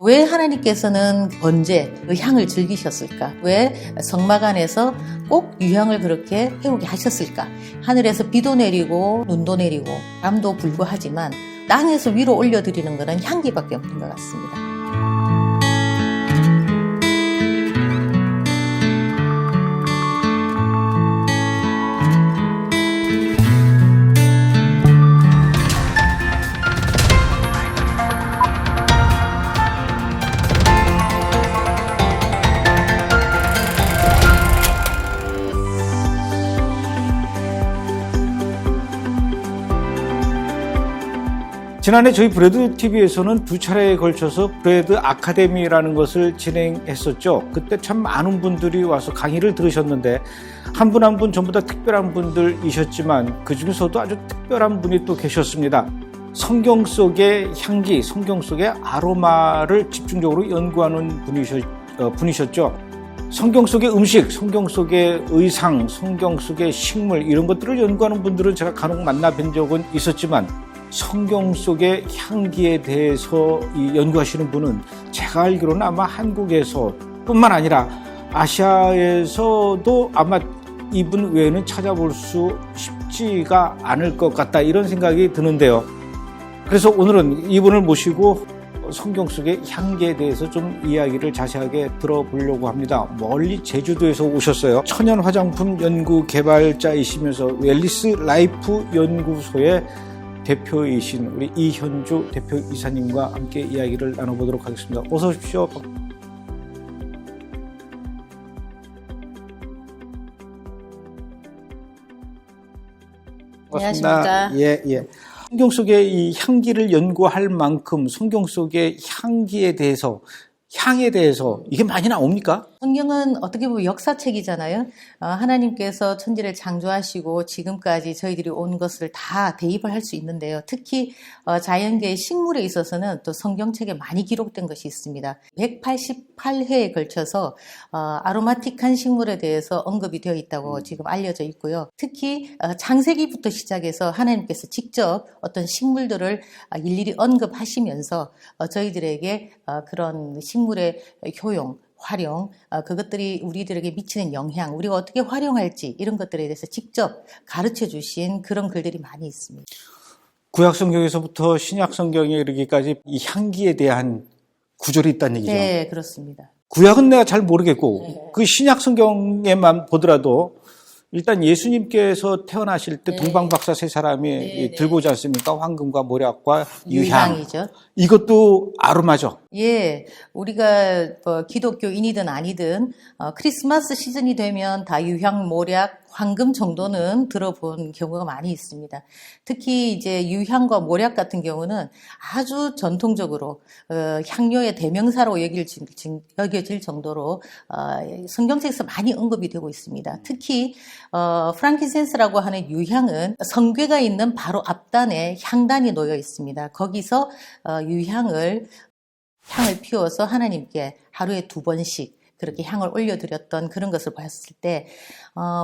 왜 하나님께서는 번제, 그 향을 즐기셨을까? 왜 성막 안에서 꼭 유향을 그렇게 해오게 하셨을까? 하늘에서 비도 내리고 눈도 내리고 바람도 불고 하지만 땅에서 위로 올려드리는 것은 향기밖에 없는 것 같습니다. 지난해 저희 브레드 TV에서는 두 차례에 걸쳐서 브레드 아카데미라는 것을 진행했었죠. 그때 참 많은 분들이 와서 강의를 들으셨는데 한 분 한 분 전부 다 특별한 분들이셨지만 그 중에서도 아주 특별한 분이 또 계셨습니다. 성경 속의 향기, 성경 속의 아로마를 집중적으로 연구하는 분이셨죠. 성경 속의 음식, 성경 속의 의상, 성경 속의 식물 이런 것들을 연구하는 분들은 제가 간혹 만나 뵌 적은 있었지만 성경 속의 향기에 대해서 연구하시는 분은 제가 알기로는 아마 한국에서 뿐만 아니라 아시아에서도 아마 이분 외에는 찾아볼 수 쉽지가 않을 것 같다 이런 생각이 드는데요. 그래서 오늘은 이분을 모시고 성경 속의 향기에 대해서 좀 이야기를 자세하게 들어보려고 합니다. 멀리 제주도에서 오셨어요. 천연 화장품 연구 개발자이시면서 웰리스 라이프 연구소의 대표이신 우리 이현주 대표이사님과 함께 이야기를 나눠보도록 하겠습니다. 어서 오십시오. 안녕하십니까. 예. 성경 속의 이 향기를 연구할 만큼 성경 속의 향기에 대해서 향에 대해서 이게 많이 나옵니까? 성경은 어떻게 보면 역사책이잖아요. 하나님께서 천지를 창조하시고 지금까지 저희들이 온 것을 다 대입을 할 수 있는데요. 특히 자연계의 식물에 있어서는 또 성경책에 많이 기록된 것이 있습니다. 188회에 걸쳐서 아로마틱한 식물에 대해서 언급이 되어 있다고 지금 알려져 있고요. 특히 창세기부터 시작해서 하나님께서 직접 어떤 식물들을 일일이 언급하시면서 저희들에게 그런 식물의 효용, 활용, 그것들이 우리들에게 미치는 영향, 우리가 어떻게 활용할지 이런 것들에 대해서 직접 가르쳐 주신 그런 글들이 많이 있습니다. 구약 성경에서부터 신약 성경에 이르기까지 이 향기에 대한 구절이 있다는 얘기죠. 네, 그렇습니다. 구약은 내가 잘 모르겠고 그 신약 성경에만 보더라도 일단 예수님께서 태어나실 때 동방박사 세 사람이 들고 오지 않습니까? 황금과 모략과 유향. 유향이죠. 이것도 아로마죠. 예, 우리가 기독교인이든 아니든 크리스마스 시즌이 되면 다 유향, 모략, 황금 정도는 들어본 경우가 많이 있습니다. 특히 이제 유향과 모략 같은 경우는 아주 전통적으로 향료의 대명사로 여겨질 정도로 성경책에서 많이 언급이 되고 있습니다. 특히 프랑킨센스라고 하는 유향은 성궤가 있는 바로 앞단에 향단이 놓여 있습니다. 거기서 향을 피워서 하나님께 하루에 2번씩 그렇게 향을 올려드렸던 그런 것을 봤을 때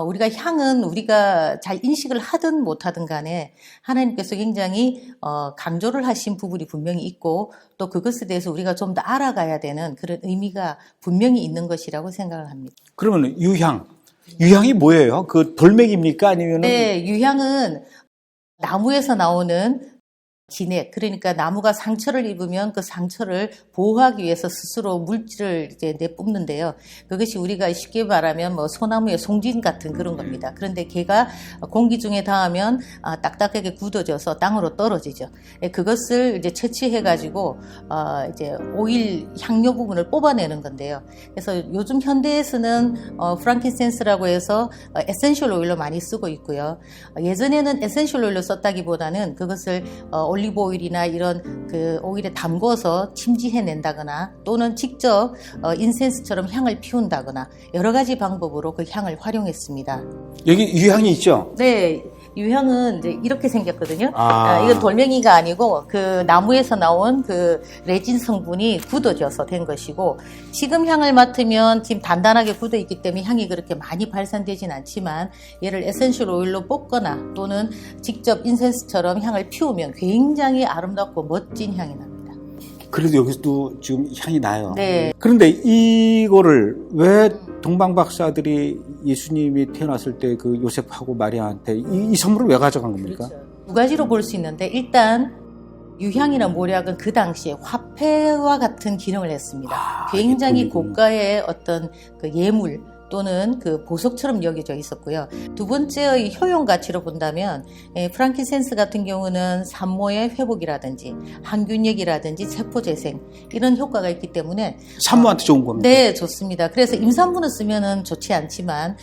우리가 향은 우리가 잘 인식을 하든 못하든 간에 하나님께서 굉장히 강조를 하신 부분이 분명히 있고 또 그것에 대해서 우리가 좀 더 알아가야 되는 그런 의미가 분명히 있는 것이라고 생각을 합니다. 그러면 유향이 뭐예요? 그 돌멩이입니까? 아니면? 네, 유향은 나무에서 나오는 진액, 그러니까 나무가 상처를 입으면 그 상처를 보호하기 위해서 스스로 물질을 이제 내뿜는데요. 그것이 우리가 쉽게 말하면 소나무의 송진 같은 그런 겁니다. 그런데 걔가 공기 중에 닿으면 딱딱하게 굳어져서 땅으로 떨어지죠. 그것을 이제 채취해가지고 이제 오일 향료 부분을 뽑아내는 건데요. 그래서 요즘 현대에서는 프랑킨센스라고 해서 에센셜 오일로 많이 쓰고 있고요. 예전에는 에센셜 오일로 썼다기보다는 그것을 올리브 오일이나 이런 그 오일에 담궈서 침지해낸다거나 또는 직접 인센스처럼 향을 피운다거나 여러 가지 방법으로 그 향을 활용했습니다. 여기 유향이 있죠? 네. 유향은 이제 이렇게 생겼거든요. 이건 돌멩이가 아니고 그 나무에서 나온 그 레진 성분이 굳어져서 된 것이고 지금 향을 맡으면 지금 단단하게 굳어 있기 때문에 향이 그렇게 많이 발산되진 않지만 얘를 에센셜 오일로 볶거나 또는 직접 인센스처럼 향을 피우면 굉장히 아름답고 멋진 향이 납니다. 그래도 여기서도 지금 향이 나요. 네. 그런데 이거를 왜 동방 박사들이 예수님이 태어났을 때 그 요셉하고 마리아한테 이 선물을 왜 가져간 겁니까? 그렇죠. 두 가지로 볼 수 있는데 일단 유향이나 모략은 그 당시에 화폐와 같은 기능을 했습니다. 굉장히 이게 돈이군요. 고가의 어떤 그 예물 또는 그 보석처럼 여겨져 있었고요. 두 번째의 효용 가치로 본다면 프랑킨센스 같은 경우는 산모의 회복이라든지 항균력이라든지 세포재생 이런 효과가 있기 때문에 산모한테 좋은 겁니다. 네, 좋습니다. 그래서 임산부는 쓰면은 좋지 않지만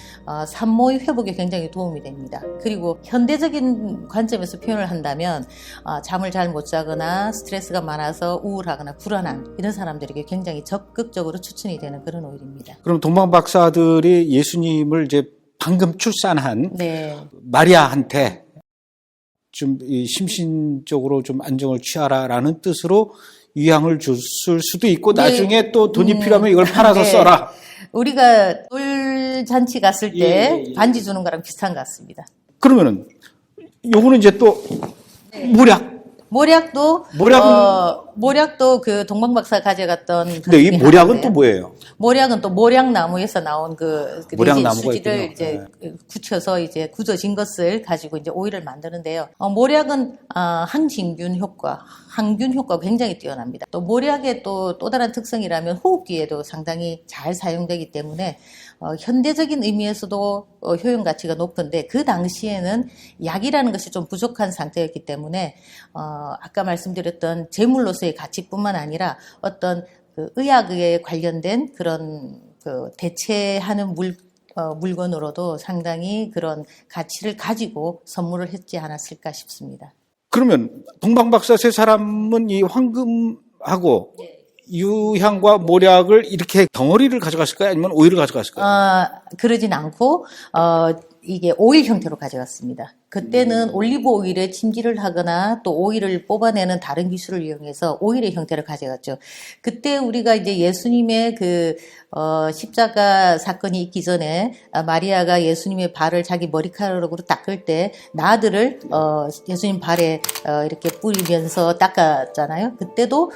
산모의 회복에 굉장히 도움이 됩니다. 그리고 현대적인 관점에서 표현을 한다면 잠을 잘 못 자거나 스트레스가 많아서 우울하거나 불안한 이런 사람들에게 굉장히 적극적으로 추천이 되는 그런 오일입니다. 그럼 동방 박사들이 예수님을 이제 방금 출산한 네. 마리아한테 좀 이 심신적으로 좀 안정을 취하라라는 뜻으로 유향을 줬을 수도 있고 네. 나중에 또 돈이 필요하면 이걸 팔아서 네. 써라. 우리가 돌잔치 갔을 때 예. 반지 주는 거랑 비슷한 것 같습니다. 그러면은 요거는 이제 또 모략. 모략도 모략은- 모략도 그 동방박사 가져갔던 근데 이 것 중에 모략은 하나인데요. 또 뭐예요? 모략은 또 모략나무에서 나온 그 모략나무가 수지를 있군요. 이제 굳혀서 이제 굳어진 것을 가지고 이제 오일을 만드는데요. 모략은 항진균 효과, 항균 효과가 굉장히 뛰어납니다. 또 모략의 또 다른 특성이라면 호흡기에도 상당히 잘 사용되기 때문에 현대적인 의미에서도 효용 가치가 높은데 그 당시에는 약이라는 것이 좀 부족한 상태였기 때문에 아까 말씀드렸던 제물로서의 가치뿐만 아니라 어떤 그 의학에 관련된 그런 그 대체하는 물건으로도 상당히 그런 가치를 가지고 선물을 했지 않았을까 싶습니다. 그러면 동방 박사 세 사람은 이 황금하고 유향과 모략을 이렇게 덩어리를 가져갔을까요? 아니면 오일을 가져갔을까요? 그러진 않고 이게 오일 형태로 가져갔습니다. 그때는 올리브 오일에 침질을 하거나 또 오일을 뽑아내는 다른 기술을 이용해서 오일의 형태를 가져갔죠. 그때 우리가 이제 예수님의 그 십자가 사건이 있기 전에 마리아가 예수님의 발을 자기 머리카락으로 닦을 때 나들을 예수님 발에 이렇게 뿌리면서 닦았잖아요. 그때도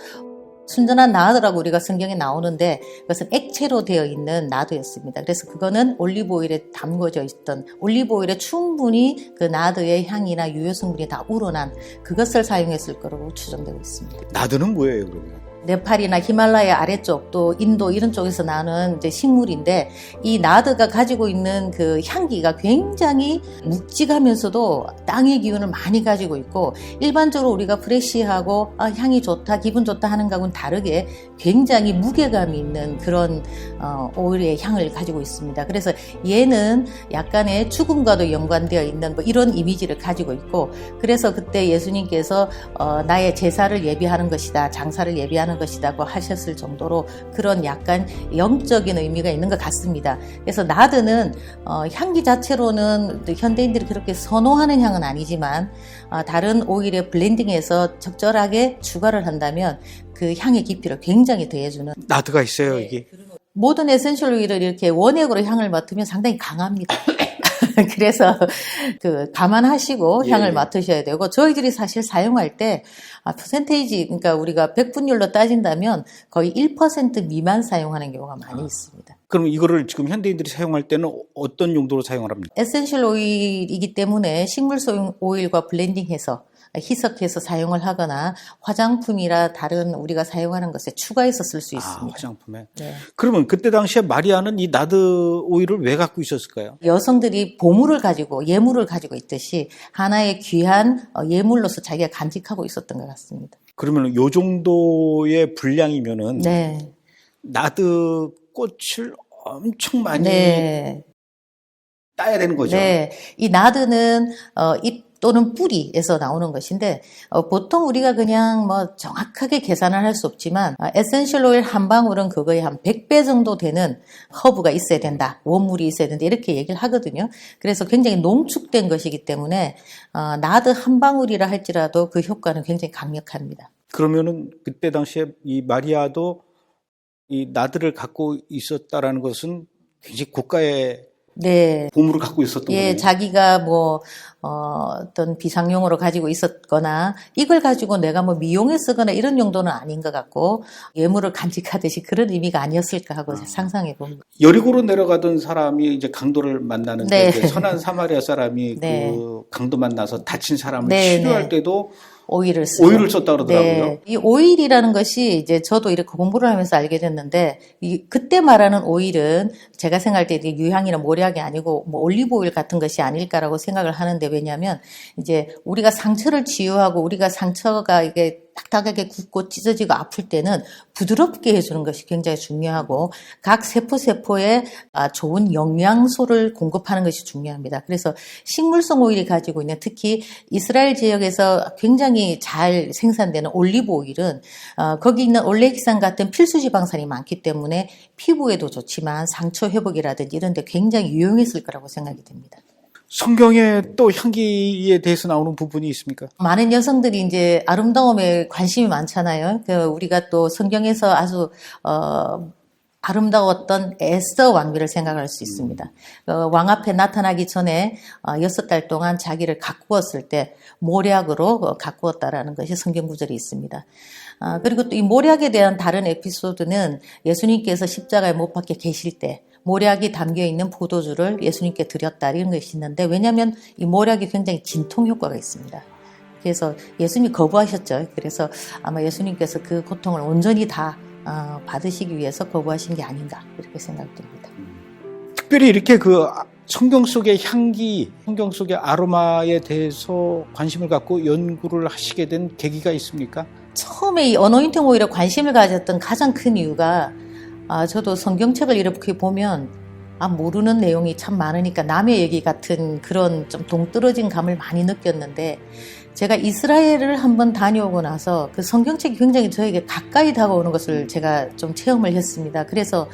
순전한 나드라고 우리가 성경에 나오는데 그것은 액체로 되어 있는 나드였습니다. 그래서 그거는 올리브 오일에 담궈져 있던 올리브 오일에 충분히 그 나드의 향이나 유효 성분이 다 우러난 그것을 사용했을 거라고 추정되고 있습니다. 나드는 뭐예요, 그러면? 네팔이나 히말라야 아래쪽 또 인도 이런 쪽에서 나는 이제 식물인데 이 나드가 가지고 있는 그 향기가 굉장히 묵직하면서도 땅의 기운을 많이 가지고 있고 일반적으로 우리가 프레시하고 향이 좋다 기분 좋다 하는 것과는 다르게 굉장히 무게감이 있는 그런 오일의 향을 가지고 있습니다. 그래서 얘는 약간의 죽음과도 연관되어 있는 뭐 이런 이미지를 가지고 있고 그래서 그때 예수님께서 나의 제사를 예비하는 것이다 장사를 예비하는 것이라고 하셨을 정도로 그런 약간 영적인 의미가 있는 것 같습니다. 그래서 나드는 향기 자체로는 현대인들이 그렇게 선호하는 향은 아니지만 다른 오일에 블렌딩해서 적절하게 추가를 한다면 그 향의 깊이를 굉장히 더해주는 나드가 있어요, 이게. 모든 에센셜 오일을 이렇게 원액으로 향을 맡으면 상당히 강합니다. 그래서 그 감안하시고 향을 맡으셔야 되고 저희들이 사실 사용할 때 퍼센테이지 그러니까 우리가 백분율로 따진다면 거의 1% 미만 사용하는 경우가 많이 있습니다. 그럼 이거를 지금 현대인들이 사용할 때는 어떤 용도로 사용을 합니까? 에센셜 오일이기 때문에 식물성 오일과 블렌딩해서 희석해서 사용을 하거나 화장품이라 다른 우리가 사용하는 것에 추가해서 쓸 수 있습니다. 화장품에. 네. 그러면 그때 당시에 마리아는 이 나드 오일을 왜 갖고 있었을까요? 여성들이 보물을 가지고 예물을 가지고 있듯이 하나의 귀한 예물로서 자기가 간직하고 있었던 것 같습니다. 그러면 요 정도의 분량이면은 네. 나드 꽃을 엄청 많이 네. 따야 되는 거죠. 네. 이 나드는 잎 또는 뿌리에서 나오는 것인데 보통 우리가 그냥 뭐 정확하게 계산을 할 수 없지만 에센셜 오일 한 방울은 그거의 한 100배 정도 되는 허브가 있어야 된다. 원물이 있어야 된다. 이렇게 얘기를 하거든요. 그래서 굉장히 농축된 것이기 때문에 나드 한 방울이라 할지라도 그 효과는 굉장히 강력합니다. 그러면은 그때 당시에 이 마리아도 이 나드를 갖고 있었다라는 것은 굉장히 고가의 네. 보물을 갖고 있었던 예, 거예요. 자기가 어떤 비상용으로 가지고 있었거나 이걸 가지고 내가 뭐 미용에 쓰거나 이런 용도는 아닌 것 같고 예물을 간직하듯이 그런 의미가 아니었을까 하고 상상해 봅니다. 여리고로 내려가던 사람이 이제 강도를 만나는데 네. 이제 선한 사마리아 사람이 네. 그 강도 만나서 다친 사람을 네, 치료할 네. 때도 오일을 쓰고. 오일을 썼다 그러더라고요. 네. 이 오일이라는 것이 이제 저도 이렇게 공부를 하면서 알게 됐는데, 그때 말하는 오일은 제가 생각할 때 이게 유향이나 모략이 아니고 뭐 올리브 오일 같은 것이 아닐까라고 생각을 하는데, 왜냐하면 이제 우리가 상처를 치유하고 우리가 상처가 이게 딱딱하게 굽고 찢어지고 아플 때는 부드럽게 해주는 것이 굉장히 중요하고 각 세포에 좋은 영양소를 공급하는 것이 중요합니다. 그래서 식물성 오일이 가지고 있는 특히 이스라엘 지역에서 굉장히 잘 생산되는 올리브 오일은 거기 있는 올레익산 같은 필수 지방산이 많기 때문에 피부에도 좋지만 상처 회복이라든지 이런 데 굉장히 유용했을 거라고 생각이 됩니다. 성경에 또 향기에 대해서 나오는 부분이 있습니까? 많은 여성들이 이제 아름다움에 관심이 많잖아요. 우리가 또 성경에서 아주 아름다웠던 에스더 왕비를 생각할 수 있습니다. 왕 앞에 나타나기 전에 6달 동안 자기를 가꾸었을 때 모략으로 가꾸었다라는 것이 성경 구절이 있습니다. 그리고 또 이 모략에 대한 다른 에피소드는 예수님께서 십자가에 못 박혀 계실 때 모략이 담겨있는 포도주를 예수님께 드렸다 이런 것이 있는데 왜냐하면 이 모략이 굉장히 진통 효과가 있습니다. 그래서 예수님이 거부하셨죠. 그래서 아마 예수님께서 그 고통을 온전히 다 받으시기 위해서 거부하신 게 아닌가 이렇게 생각됩니다. 특별히 이렇게 그 성경 속의 향기, 성경 속의 아로마에 대해서 관심을 갖고 연구를 하시게 된 계기가 있습니까? 처음에 이 어노인팅 오일에 관심을 가졌던 가장 큰 이유가 저도 성경책을 이렇게 보면 모르는 내용이 참 많으니까 남의 얘기 같은 그런 좀 동떨어진 감을 많이 느꼈는데 제가 이스라엘을 한번 다녀오고 나서 그 성경책이 굉장히 저에게 가까이 다가오는 것을 제가 좀 체험을 했습니다. 그래서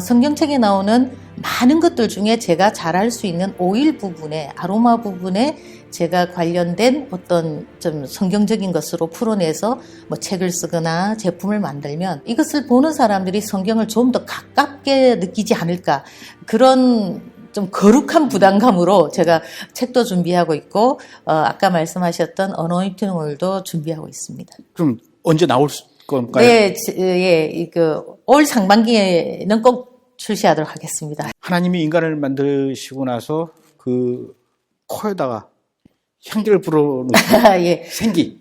성경책에 나오는 많은 것들 중에 제가 잘 알 수 있는 오일 부분에 아로마 부분에 제가 관련된 어떤 좀 성경적인 것으로 풀어내서 뭐 책을 쓰거나 제품을 만들면 이것을 보는 사람들이 성경을 좀 더 가깝게 느끼지 않을까 그런 좀 거룩한 부담감으로 제가 책도 준비하고 있고 아까 말씀하셨던 어노인팅 오일도 준비하고 있습니다. 그럼 언제 나올 건가요? 네, 예, 올 상반기에는 꼭 출시하도록 하겠습니다. 하나님이 인간을 만드시고 나서 그 코에다가 향기를 불어넣는 예. 생기.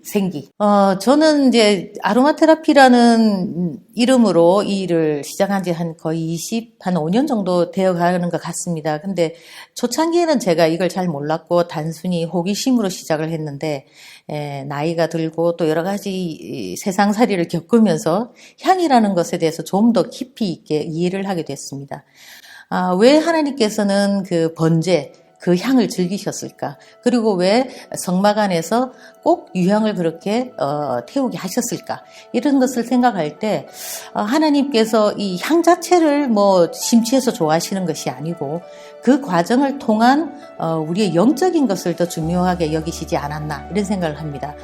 저는 이제 아로마 테라피라는 이름으로 이 일을 시작한 지 한 거의 한 5년 정도 되어 가는 것 같습니다. 근데 초창기에는 제가 이걸 잘 몰랐고 단순히 호기심으로 시작을 했는데, 나이가 들고 또 여러 가지 세상살이를 겪으면서 향이라는 것에 대해서 좀 더 깊이 있게 이해를 하게 됐습니다. 왜 하나님께서는 그 번제, 그 향을 즐기셨을까? 그리고 왜 성막 안에서 꼭 유향을 그렇게 태우게 하셨을까? 이런 것을 생각할 때 하나님께서 이 향 자체를 뭐 심취해서 좋아하시는 것이 아니고 그 과정을 통한 우리의 영적인 것을 더 중요하게 여기시지 않았나 이런 생각을 합니다.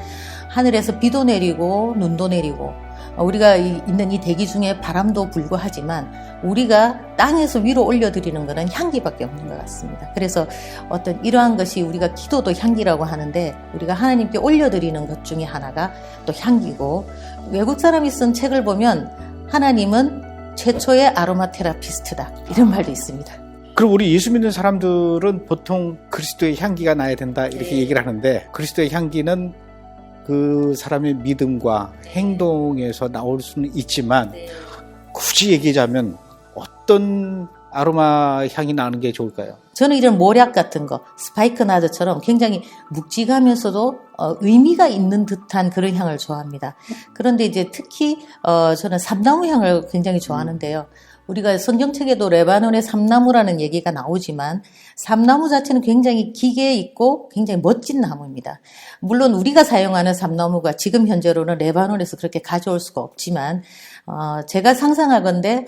하늘에서 비도 내리고 눈도 내리고 우리가 있는 이 대기 중에 바람도 불고 하지만 우리가 땅에서 위로 올려드리는 것은 향기밖에 없는 것 같습니다. 그래서 어떤 이러한 것이 우리가 기도도 향기라고 하는데 우리가 하나님께 올려드리는 것 중에 하나가 또 향기고 외국 사람이 쓴 책을 보면 하나님은 최초의 아로마 테라피스트다 이런 말도 있습니다. 그럼 우리 예수 믿는 사람들은 보통 그리스도의 향기가 나야 된다 이렇게 얘기를 하는데 그리스도의 향기는 그 사람의 믿음과 행동에서 나올 수는 있지만 굳이 얘기하자면 어떤 아로마 향이 나는 게 좋을까요? 저는 이런 모략 같은 거, 스파이크나드처럼 굉장히 묵직하면서도 의미가 있는 듯한 그런 향을 좋아합니다. 그런데 이제 특히 저는 삼나무 향을 굉장히 좋아하는데요. 우리가 성경책에도 레바논의 삼나무라는 얘기가 나오지만 삼나무 자체는 굉장히 기계 있고 굉장히 멋진 나무입니다. 물론 우리가 사용하는 삼나무가 지금 현재로는 레바논에서 그렇게 가져올 수가 없지만 제가 상상하건대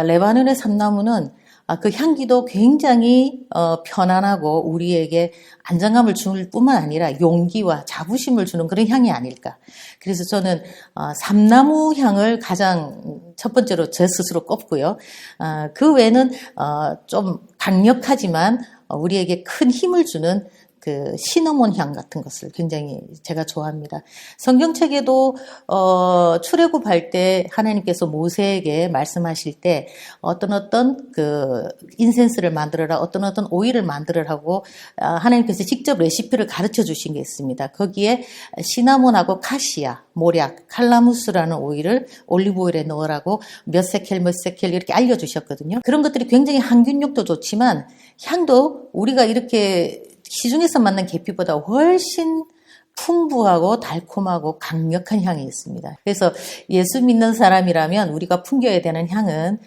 레바논의 삼나무는 그 향기도 굉장히 편안하고 우리에게 안정감을 줄 뿐만 아니라 용기와 자부심을 주는 그런 향이 아닐까. 그래서 저는 삼나무 향을 가장 첫 번째로 제 스스로 꼽고요. 그 외에는 좀 강력하지만 우리에게 큰 힘을 주는 그 시너몬 향 같은 것을 굉장히 제가 좋아합니다. 성경책에도 출애굽할 때 하나님께서 모세에게 말씀하실 때 어떤 그 인센스를 만들어라, 어떤 오일을 만들어라고 하나님께서 직접 레시피를 가르쳐 주신 게 있습니다. 거기에 시나몬하고 카시아, 모략, 칼라무스라는 오일을 올리브 오일에 넣으라고 몇 세켈 이렇게 알려주셨거든요. 그런 것들이 굉장히 항균력도 좋지만 향도 우리가 이렇게 시중에서 만난 계피보다 훨씬 풍부하고 달콤하고 강력한 향이 있습니다. 그래서 예수 믿는 사람이라면 우리가 풍겨야 되는 향은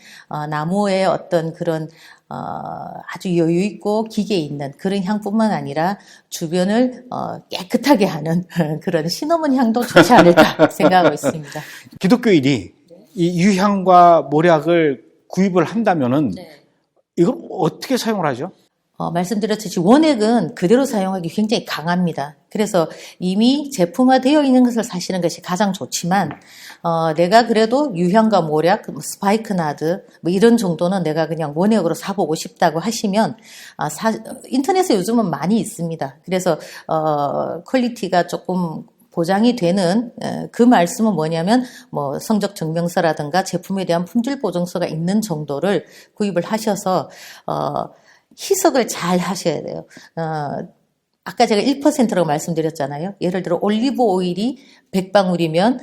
나무의 어떤 그런 아주 여유 있고 기계 있는 그런 향뿐만 아니라 주변을 깨끗하게 하는 그런 시너몬 향도 좋지 않을까 생각하고 있습니다. 기독교인이 이 유향과 모략을 구입을 한다면은 이걸 어떻게 사용을 하죠? 말씀드렸듯이 원액은 그대로 사용하기 굉장히 강합니다. 그래서 이미 제품화되어 있는 것을 사시는 것이 가장 좋지만 내가 그래도 유향과 모략, 스파이크나드 이런 정도는 내가 그냥 원액으로 사보고 싶다고 하시면 인터넷에 요즘은 많이 있습니다. 그래서 퀄리티가 조금 보장이 되는 그 말씀은 뭐냐면 뭐 성적 증명서라든가 제품에 대한 품질 보증서가 있는 정도를 구입을 하셔서 희석을 잘 하셔야 돼요. 아까 제가 1%라고 말씀드렸잖아요. 예를 들어 올리브 오일이 100방울이면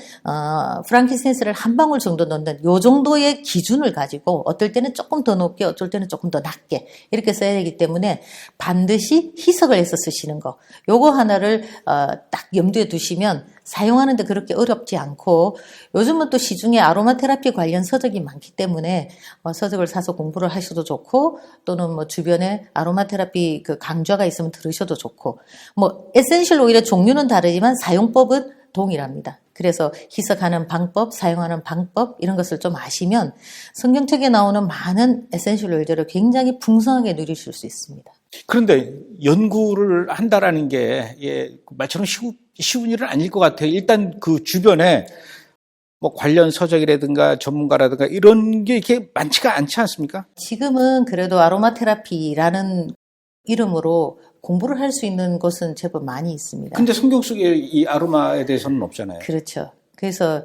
프랑키센스를 한 방울 정도 넣는 요 정도의 기준을 가지고 어떨 때는 조금 더 높게 어떨 때는 조금 더 낮게 이렇게 써야 되기 때문에 반드시 희석을 해서 쓰시는 거 요거 하나를 딱 염두에 두시면 사용하는데 그렇게 어렵지 않고 요즘은 또 시중에 아로마 테라피 관련 서적이 많기 때문에 서적을 사서 공부를 하셔도 좋고 또는 뭐 주변에 아로마 테라피 그 강좌가 있으면 들으셔도 좋고 뭐 에센셜 오일의 종류는 다르지만 사용법은 동일합니다. 그래서 희석하는 방법, 사용하는 방법 이런 것을 좀 아시면 성경책에 나오는 많은 에센셜 오일들을 굉장히 풍성하게 누리실 수 있습니다. 그런데 연구를 한다라는 게 말처럼 쉬운 일은 아닐 것 같아요. 일단 그 주변에 뭐 관련 서적이라든가 전문가라든가 이런 게 이렇게 많지가 않지 않습니까? 지금은 그래도 아로마 테라피라는 이름으로 공부를 할 수 있는 곳은 제법 많이 있습니다. 근데 성경 속에 이 아로마에 대해서는 없잖아요. 그렇죠. 그래서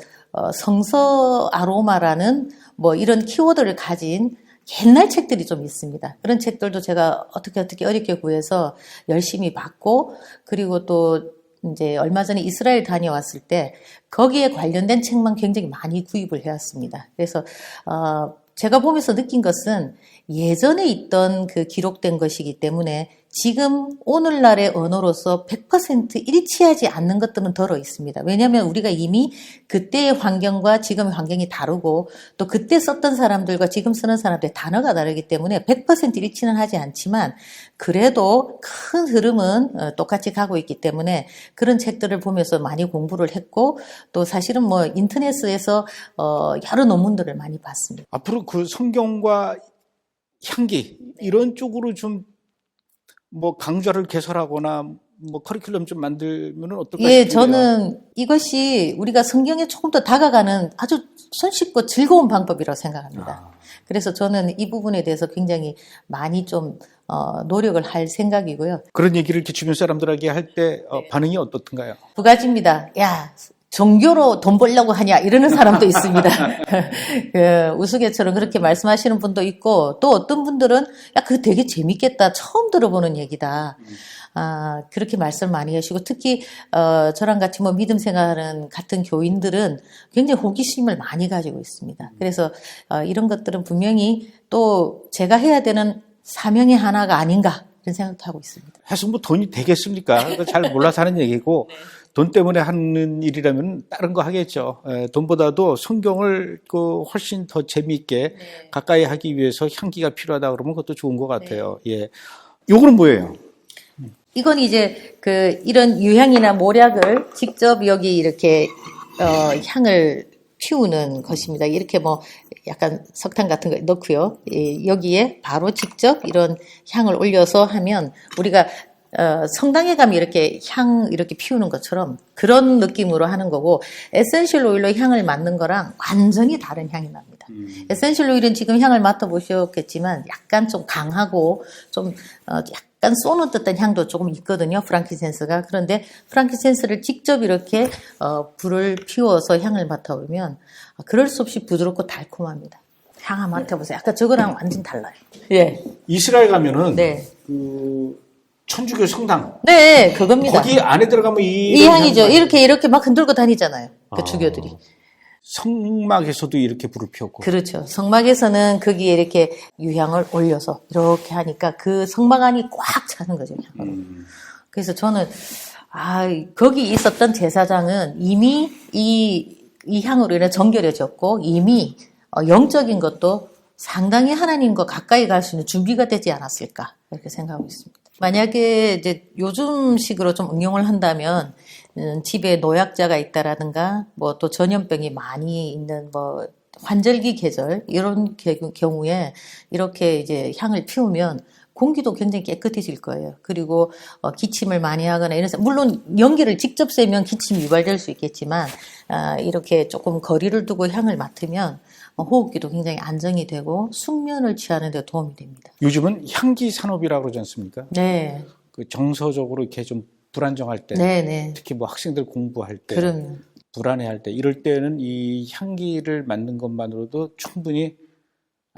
성서 아로마라는 뭐 이런 키워드를 가진 옛날 책들이 좀 있습니다. 그런 책들도 제가 어떻게 어렵게 구해서 열심히 봤고 그리고 또 이제 얼마 전에 이스라엘 다녀왔을 때 거기에 관련된 책만 굉장히 많이 구입을 해왔습니다. 그래서 제가 보면서 느낀 것은 예전에 있던 그 기록된 것이기 때문에 지금 오늘날의 언어로서 100% 일치하지 않는 것들은 덜어 있습니다. 왜냐하면 우리가 이미 그때의 환경과 지금의 환경이 다르고 또 그때 썼던 사람들과 지금 쓰는 사람들의 단어가 다르기 때문에 100% 일치는 하지 않지만 그래도 큰 흐름은 똑같이 가고 있기 때문에 그런 책들을 보면서 많이 공부를 했고 또 사실은 뭐 인터넷에서 여러 논문들을 많이 봤습니다. 앞으로 그 성경과 향기 이런 쪽으로 좀 뭐 강좌를 개설하거나 뭐 커리큘럼 좀 만들면 어떨까 싶은데요. 예, 저는 이것이 우리가 성경에 조금 더 다가가는 아주 손쉽고 즐거운 방법이라고 생각합니다. 그래서 저는 이 부분에 대해서 굉장히 많이 좀 노력을 할 생각이고요. 그런 얘기를 이렇게 주변 사람들에게 할 때 반응이 어떻던가요? 두 가지입니다. 야, 종교로 돈 벌려고 하냐 이러는 사람도 있습니다. 그 우스개처럼 그렇게 말씀하시는 분도 있고 또 어떤 분들은 야, 그거 되게 재밌겠다. 처음 들어보는 얘기다. 그렇게 말씀 많이 하시고 특히 저랑 같이 뭐 믿음 생활하는 같은 교인들은 굉장히 호기심을 많이 가지고 있습니다. 그래서 이런 것들은 분명히 또 제가 해야 되는 사명의 하나가 아닌가 이런 생각도 하고 있습니다. 해서 뭐 돈이 되겠습니까? 잘 몰라서 하는 얘기고 돈 때문에 하는 일이라면 다른 거 하겠죠. 돈보다도 성경을 훨씬 더 재미있게 가까이 하기 위해서 향기가 필요하다 그러면 그것도 좋은 것 같아요. 예, 요거는 뭐예요? 이건 이제 이런 유향이나 모략을 직접 여기 이렇게 향을 피우는 것입니다. 이렇게 뭐 약간 석탄 같은 거 넣고요. 여기에 바로 직접 이런 향을 올려서 하면 우리가 성당에 가면 이렇게 향 이렇게 피우는 것처럼 그런 느낌으로 하는 거고, 에센셜 오일로 향을 맡는 거랑 완전히 다른 향이 납니다. 에센셜 오일은 지금 향을 맡아보셨겠지만 약간 좀 강하고 좀 약간 쏘는 듯한 향도 조금 있거든요. 프랑키센스가. 그런데 프랑키센스를 직접 이렇게 불을 피워서 향을 맡아보면 그럴 수 없이 부드럽고 달콤합니다. 향 한번 맡아보세요. 아까 저거랑 완전 달라요. 예. 이스라엘 가면은 네. 그 천주교 성당. 네, 그겁니다. 거기 안에 들어가면 이 향이죠. 이렇게 막 흔들고 다니잖아요. 그 주교들이. 성막에서도 이렇게 불을 피웠고. 그렇죠. 성막에서는 거기에 이렇게 유향을 올려서 이렇게 하니까 그 성막 안이 꽉 차는 거죠. 향으로. 그래서 저는 거기 있었던 제사장은 이미 이 향으로 인해 정결해졌고 이미 영적인 것도 상당히 하나님과 가까이 갈 수 있는 준비가 되지 않았을까 이렇게 생각하고 있습니다. 만약에 이제 요즘식으로 좀 응용을 한다면 집에 노약자가 있다라든가 뭐 또 전염병이 많이 있는 뭐 환절기 계절 이런 경우에 이렇게 이제 향을 피우면 공기도 굉장히 깨끗해질 거예요. 그리고 기침을 많이 하거나 이런 물론 연기를 직접 쐬면 기침이 유발될 수 있겠지만 이렇게 조금 거리를 두고 향을 맡으면 호흡기도 굉장히 안정이 되고 숙면을 취하는 데 도움이 됩니다. 요즘은 향기 산업이라고 그러지 않습니까? 네. 그 정서적으로 이렇게 좀 불안정할 때, 네. 특히 뭐 학생들 공부할 때, 그럼요. 불안해할 때 이럴 때는 이 향기를 맡는 것만으로도 충분히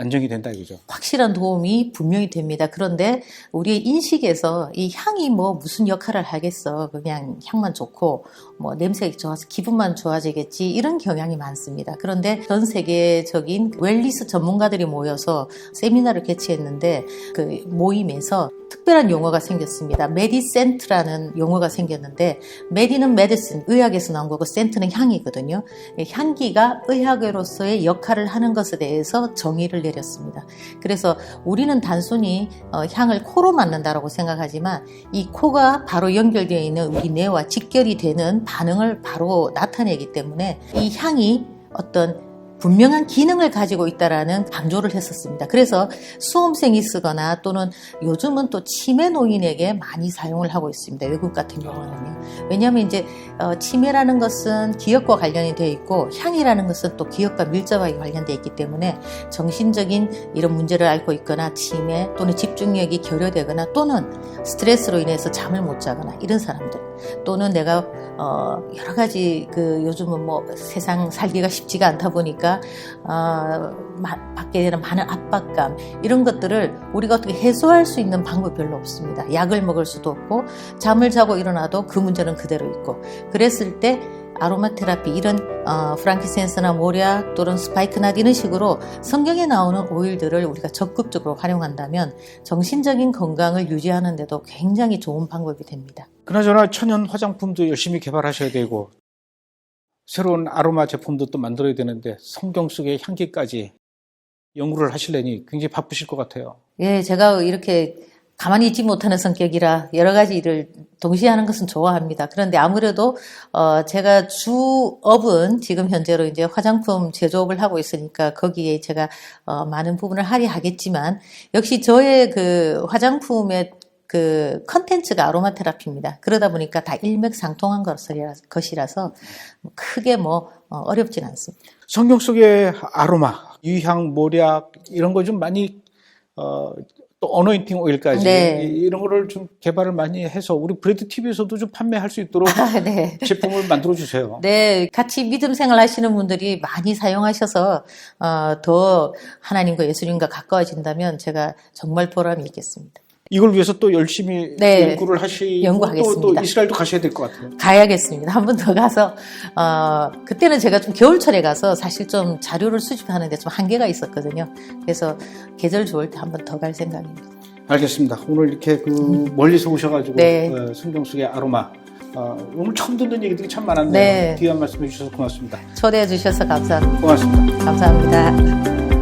안정이 된다 이거죠. 확실한 도움이 분명히 됩니다. 그런데 우리의 인식에서 이 향이 뭐 무슨 역할을 하겠어. 그냥 향만 좋고 뭐 냄새가 좋아서 기분만 좋아지겠지. 이런 경향이 많습니다. 그런데 전 세계적인 웰니스 전문가들이 모여서 세미나를 개최했는데 그 모임에서 특별한 용어가 생겼습니다. 메디센트라는 용어가 생겼는데 메디는 메디슨, 의학에서 나온 거고 센트는 향이거든요. 향기가 의학으로서의 역할을 하는 것에 대해서 정의를 내렸습니다. 그래서 우리는 단순히 향을 코로 맡는다라고 생각하지만 이 코가 바로 연결되어 있는 우리 뇌와 직결이 되는 반응을 바로 나타내기 때문에 이 향이 어떤 분명한 기능을 가지고 있다라는 강조를 했었습니다. 그래서 수험생이 쓰거나 또는 요즘은 또 치매 노인에게 많이 사용을 하고 있습니다. 외국 같은 경우는요. 왜냐하면 이제 치매라는 것은 기억과 관련이 되어 있고 향이라는 것은 또 기억과 밀접하게 관련되어 있기 때문에 정신적인 이런 문제를 앓고 있거나 치매 또는 집중력이 결여되거나 또는 스트레스로 인해서 잠을 못 자거나 이런 사람들 또는 내가 여러 가지 요즘은 뭐 세상 살기가 쉽지가 않다 보니까 받게 되는 많은 압박감 이런 것들을 우리가 어떻게 해소할 수 있는 방법이 별로 없습니다. 약을 먹을 수도 없고 잠을 자고 일어나도 그 문제는 그대로 있고 그랬을 때 아로마 테라피 이런 프랑키센스나 모략 또는 스파이크낫 이런 식으로 성경에 나오는 오일들을 우리가 적극적으로 활용한다면 정신적인 건강을 유지하는 데도 굉장히 좋은 방법이 됩니다. 그나저나 천연 화장품도 열심히 개발하셔야 되고 새로운 아로마 제품도 또 만들어야 되는데 성경 속의 향기까지 연구를 하시려니 굉장히 바쁘실 것 같아요. 예, 제가 이렇게 가만히 있지 못하는 성격이라 여러 가지 일을 동시에 하는 것은 좋아합니다. 그런데 아무래도 제가 주업은 지금 현재로 이제 화장품 제조업을 하고 있으니까 거기에 제가 많은 부분을 할애하겠지만 역시 저의 그 화장품의 그 컨텐츠가 아로마 테라피입니다. 그러다 보니까 다 일맥상통한 것이라서 크게 어렵진 않습니다. 성경 속의 아로마, 유향, 모략 이런 거 좀 많이 또 어노인팅 오일까지 네. 이런 거를 좀 개발을 많이 해서 우리 브레드 TV에서도 좀 판매할 수 있도록 네. 제품을 만들어 주세요. 네, 같이 믿음 생활 하시는 분들이 많이 사용하셔서 더 하나님과 예수님과 가까워진다면 제가 정말 보람이 있겠습니다. 이걸 위해서 또 열심히 네, 연구를 하시고 연구하겠습니다. 또 이스라엘도 가셔야 될 것 같아요. 가야겠습니다. 한 번 더 가서 그때는 제가 좀 겨울철에 가서 사실 좀 자료를 수집하는데 좀 한계가 있었거든요. 그래서 계절 좋을 때 한 번 더 갈 생각입니다. 알겠습니다. 오늘 이렇게 멀리서 오셔가지고 네. 성경 속의 아로마 오늘 처음 듣는 얘기들이 참 많았네요. 네. 귀한 말씀해 주셔서 고맙습니다. 초대해 주셔서 감사합니다. 고맙습니다. 감사합니다.